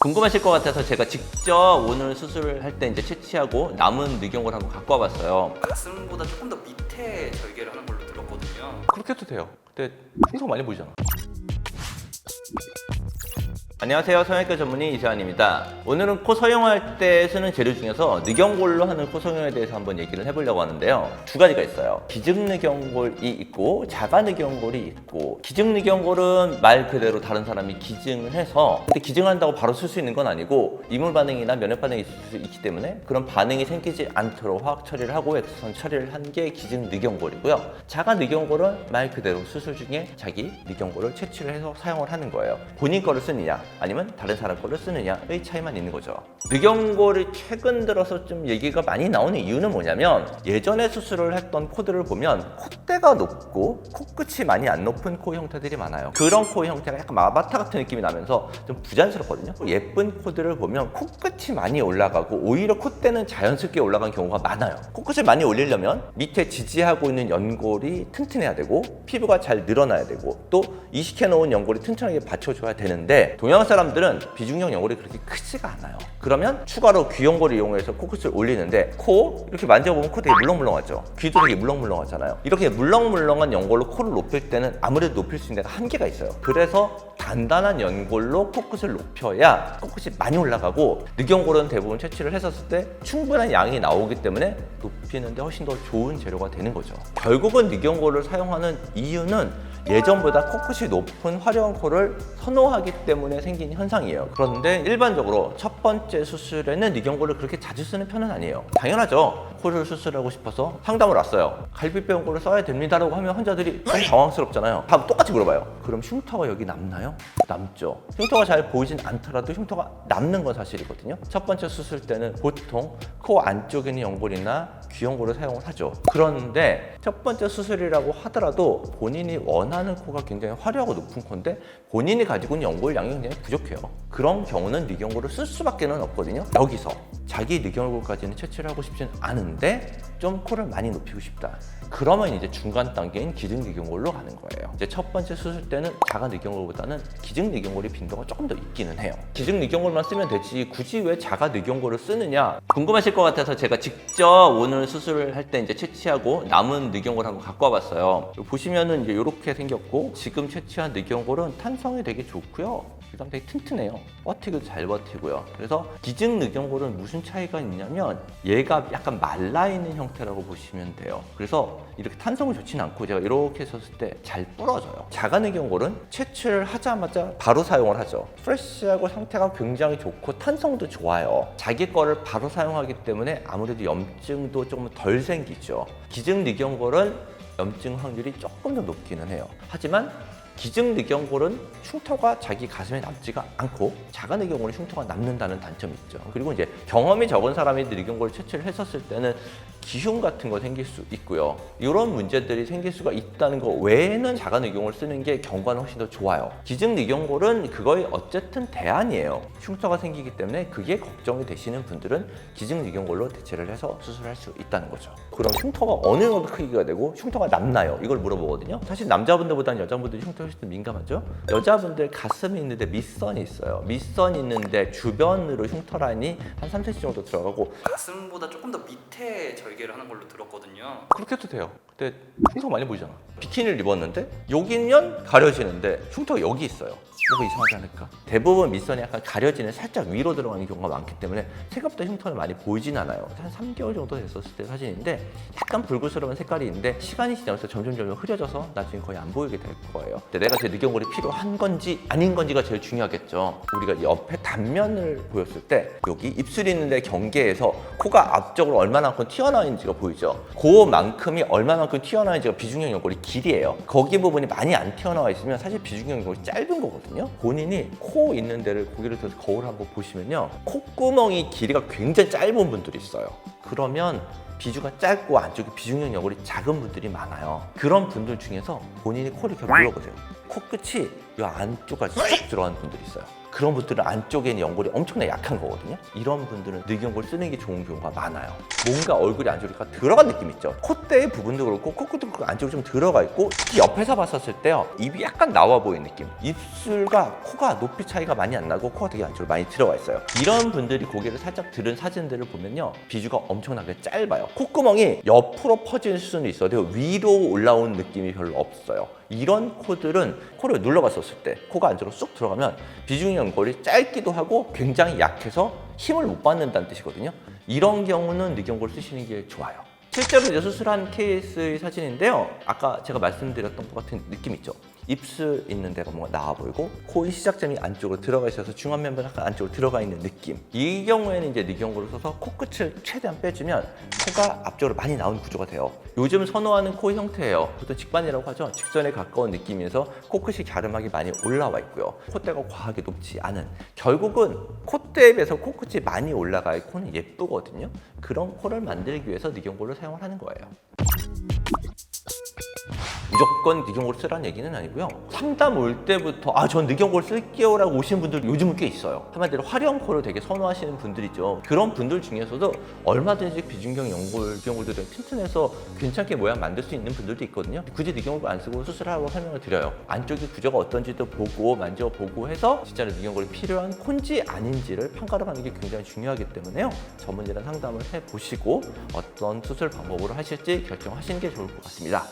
궁금하실 것 같아서 제가 직접 오늘 수술을 할 때 이제 채취하고 남은 늑연골 한번 갖고 와봤어요. 가슴보다 조금 더 밑에 절개를 하는 걸로 들었거든요. 그렇게 해도 돼요. 근데 흉터 많이 보이잖아. 안녕하세요. 성형외과 전문의 이세환입니다. 오늘은 코 성형할 때 쓰는 재료 중에서 늑연골로 하는 코 성형에 대해서 한번 얘기를 해보려고 하는데요. 두 가지가 있어요. 기증 늑연골이 있고 자가 늑연골이 있고, 기증 늑연골은 말 그대로 다른 사람이 기증을 해서, 근데 기증한다고 바로 쓸 수 있는 건 아니고 이물 반응이나 면역 반응이 있을 수 있기 때문에 그런 반응이 생기지 않도록 화학 처리를 하고 엑스선 처리를 한 게 기증 늑연골이고요. 자가 늑연골은 말 그대로 수술 중에 자기 늑연골을 채취를 해서 사용을 하는 거예요. 본인 거를 쓰느냐 아니면 다른 사람 거를 쓰느냐의 차이만 있는 거죠. 늑연골이 최근 들어서 좀 얘기가 많이 나오는 이유는 뭐냐면, 예전에 수술을 했던 코들을 보면 콧대가 높고 코끝이 많이 안 높은 코 형태들이 많아요. 그런 코 형태가 약간 마바타 같은 느낌이 나면서 좀 부자연스럽거든요. 예쁜 코들을 보면 코끝이 많이 올라가고 오히려 콧대는 자연스럽게 올라간 경우가 많아요. 코끝을 많이 올리려면 밑에 지지하고 있는 연골이 튼튼해야 되고 피부가 잘 늘어나야 되고 또 이식해 놓은 연골이 튼튼하게 받쳐줘야 되는데, 동양 사람들은 비중형 연골이 그렇게 크지가 않아요. 그러면 추가로 귀연골을 이용해서 코끝을 올리는데, 코 이렇게 만져보면 코 되게 물렁물렁하죠. 귀도 되게 물렁물렁하잖아요. 이렇게 물렁물렁한 연골로 코를 높일 때는 아무래도 높일 수 있는 데가 한계가 있어요. 그래서 단단한 연골로 코끝을 높여야 코끝이 많이 올라가고, 늑연골은 대부분 채취를 했었을 때 충분한 양이 나오기 때문에 높이는데 훨씬 더 좋은 재료가 되는 거죠. 결국은 늑연골을 사용하는 이유는 예전보다 코끝이 높은 화려한 코를 선호하기 때문에 생긴 현상이에요. 그런데 일반적으로 첫 번째 수술에는 늑연골을 그렇게 자주 쓰는 편은 아니에요. 당연하죠. 코를 수술하고 싶어서 상담을 왔어요. 갈비뼈연골을 써야 됩니다라고 하면 환자들이 좀 당황스럽잖아요. 다 똑같이 물어봐요. 그럼 흉터가 여기 남나요? 남죠. 흉터가 잘 보이진 않더라도 흉터가 남는 건 사실이거든요. 첫 번째 수술 때는 보통 코 안쪽에 있는 연골이나 귀연골을 사용을 하죠. 그런데 첫 번째 수술이라고 하더라도 본인이 원하는 코가 굉장히 화려하고 높은 코인데 본인이 가지고 있는 연골 양이 굉장히 부족해요. 그런 경우는 늑연골을 쓸 수밖에 없거든요. 여기서 자기 늑연골까지는 채취를 하고 싶진 않은데 좀 코를 많이 높이고 싶다. 그러면 이제 중간 단계인 기증 늑연골로 가는 거예요. 이제 첫 번째 수술 때는 자가 늑연골보다는 기증 늑연골의 빈도가 조금 더 있기는 해요. 기증 늑연골만 쓰면 되지 굳이 왜 자가 늑연골을 쓰느냐 궁금하실 것 같아서 제가 직접 오늘 수술을 할 때 이제 채취하고 남은 늑연골 한번 갖고 와봤어요. 보시면은 이제 이렇게 생겼고, 지금 채취한 늑연골은 탄성이 되게 좋고요. 그다음 되게 튼튼해요. 버티기도 잘 버티고요. 그래서 기증 늑연골은 무슨 차이가 있냐면 얘가 약간 말라있는 형태라고 보시면 돼요. 그래서 이렇게 탄성이 좋지는 않고 제가 이렇게 썼을 때 잘 부러져요. 자가 늑연골은 채취를 하자마자 바로 사용을 하죠. 프레쉬하고 상태가 굉장히 좋고 탄성도 좋아요. 자기 거를 바로 사용하기 때문에 아무래도 염증도 조금 덜 생기죠. 기증 늑연골은 염증 확률이 조금 더 높기는 해요. 하지만 기증 늑연골은 흉터가 자기 가슴에 남지가 않고 자가 늑연골은 흉터가 남는다는 단점이 있죠. 그리고 이제 경험이 적은 사람이 늑연골을 채취를 했었을 때는 기흉 같은 거 생길 수 있고요. 이런 문제들이 생길 수가 있다는 거 외에는 자가 늑연골을 쓰는 게 경과는 훨씬 더 좋아요. 기증 늑연골은 그거에 어쨌든 대안이에요. 흉터가 생기기 때문에 그게 걱정이 되시는 분들은 기증 늑연골로 대체를 해서 수술할 수 있다는 거죠. 그럼 흉터가 어느 정도 크기가 되고 흉터가 남나요? 이걸 물어보거든요. 사실 남자분들보다는 여자분들이 흉터에 훨씬 더 민감하죠. 여자분들 가슴이 있는데 밑선이 있어요. 밑선이 있는데 주변으로 흉터 라인이 한 3cm 정도 들어가고, 가슴보다 조금 더 밑에 절개를 하는 걸로 들었거든요. 그렇게 해도 돼요. 근데 흉터 많이 보이잖아. 비키니를 입었는데 여기면 가려지는데 흉터가 여기 있어요. 이거 이상하지 않을까? 대부분 밑선이 약간 가려지는 살짝 위로 들어가는 경우가 많기 때문에 생각보다 흉터는 많이 보이진 않아요. 한 3개월 정도 됐었을 때 사진인데 약간 붉은스러운 색깔이 있는데 시간이 지나면서 점점 흐려져서 나중에 거의 안 보이게 될 거예요. 근데 내가 제 늑연골이 필요한 건지 아닌 건지가 제일 중요하겠죠. 우리가 옆에 단면을 보였을 때 여기 입술이 있는데 경계에서 코가 앞쪽으로 얼마만큼 튀어나와 있는지가 보이죠. 그만큼이 얼마만큼 튀어나와 있는지가 비중형 연골의 길이에요. 거기 부분이 많이 안 튀어나와 있으면 사실 비중형 연골이 짧은 거거든요. 본인이 코 있는 데를 고개를 들어서 거울을 한번 보시면요, 콧구멍이 길이가 굉장히 짧은 분들이 있어요. 그러면 비주가 짧고 안쪽에 비중형 연골이 작은 분들이 많아요. 그런 분들 중에서 본인이 코를 이렇게 물어보세요. 코끝이 이 안쪽까지 쏙 들어가는 분들이 있어요. 그런 분들은 안쪽에 있는 연골이 엄청나게 약한 거거든요. 이런 분들은 늑연골 쓰는 게 좋은 경우가 많아요. 뭔가 얼굴이 안쪽으로 들어간 느낌 있죠. 콧대 부분도 그렇고 코끝도 그렇고 안쪽으로 좀 들어가 있고, 특히 옆에서 봤었을 때요, 입이 약간 나와 보이는 느낌. 입술과 코가 높이 차이가 많이 안 나고 코가 되게 안쪽으로 많이 들어가 있어요. 이런 분들이 고개를 살짝 들은 사진들을 보면요, 비주가 엄청나게 짧아요. 콧구멍이 옆으로 퍼질 수는 있어도 위로 올라온 느낌이 별로 없어요. 이런 코들은 코를 눌러봤었을 때 코가 안쪽으로 쑥 들어가면 비중 연골이 짧기도 하고 굉장히 약해서 힘을 못 받는다는 뜻이거든요. 이런 경우는 늑연골 쓰시는 게 좋아요. 실제로 이제 수술한 케이스의 사진인데요, 아까 제가 말씀드렸던 것 같은 느낌 있죠. 입술 있는 데가 뭔가 나와 보이고 코의 시작점이 안쪽으로 들어가 있어서 중안면부 약간 안쪽으로 들어가 있는 느낌. 이 경우에는 이제 늑연골을 써서 코끝을 최대한 빼주면 코가 앞쪽으로 많이 나오는 구조가 돼요. 요즘 선호하는 코 형태예요. 보통 직반이라고 하죠. 직선에 가까운 느낌에서 코끝이 갸름하게 많이 올라와 있고요. 콧대가 과하게 높지 않은. 결국은 콧대에 비해서 코끝이 많이 올라가야 코는 예쁘거든요. 그런 코를 만들기 위해서 늑연골을 사용을 하는 거예요. 무조건 늑연골 쓰라는 얘기는 아니고요. 상담 올 때부터 전 늑연골 쓸게요 라고 오시는 분들 요즘은 꽤 있어요. 한마디로 화려한 코를 되게 선호하시는 분들이죠. 그런 분들 중에서도 얼마든지 비중경 연골, 늑연골도 되게 튼튼해서 괜찮게 모양 만들 수 있는 분들도 있거든요. 굳이 늑연골 안 쓰고 수술하라고 설명을 드려요. 안쪽의 구조가 어떤지도 보고 만져보고 해서 진짜로 늑연골이 필요한 콘지 아닌지를 평가를 하는 게 굉장히 중요하기 때문에요. 전문의랑 상담을 해보시고 어떤 수술 방법으로 하실지 결정하시는 게 좋을 것 같습니다.